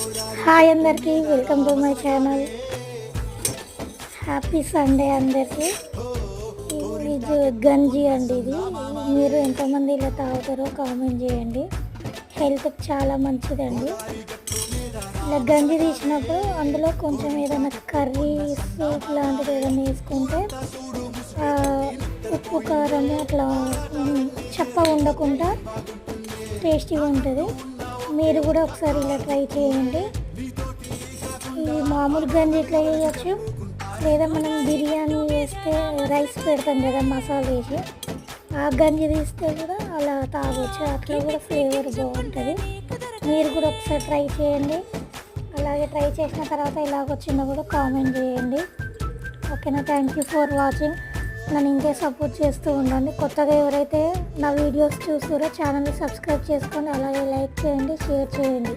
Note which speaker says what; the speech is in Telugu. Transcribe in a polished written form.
Speaker 1: హాయ్ అందరికీ, welcome to my channel. Happy Sunday అందరికీ. ఇది గంజి అండి. ఇది మీరు ఎంతమంది ఇలా తాగుతారో కామెంట్ చేయండి. హెల్త్కి చాలా మంచిదండి. ఇలా గంజి తీసినప్పుడు అందులో కొంచెం ఏదైనా కర్రీ సూప్ లాంటిది ఏదైనా వేసుకుంటే ఉప్పు కారం అట్లా చప్ప ఉండకుండా టేస్టీగా ఉంటుంది. మీరు కూడా ఒకసారి ఇలా ట్రై చేయండి. ఈ మామూలు గంజి ఇట్లా చేయొచ్చు, లేదా మనం బిర్యానీ వేస్తే రైస్ పెడతాం కదా మసాలా వేసి, ఆ గంజి తీస్తే కూడా అలా తాగొచ్చు. అట్లా కూడా ఫ్లేవర్ బాగుంటుంది. మీరు కూడా ఒకసారి ట్రై చేయండి. అలాగే ట్రై చేసిన తర్వాత ఎలాగొచ్చిందో కూడా కామెంట్ చేయండి. ఓకేనా? Thank you for watching. నన్ను ఇంకే సపోర్ట్ చేస్తూ ఉండండి. కొత్తగా ఎవరైతే నా వీడియోస్ చూస్తారో ఛానల్ని సబ్స్క్రైబ్ చేసుకొని అలాగే లైక్ చేయండి, షేర్ చేయండి.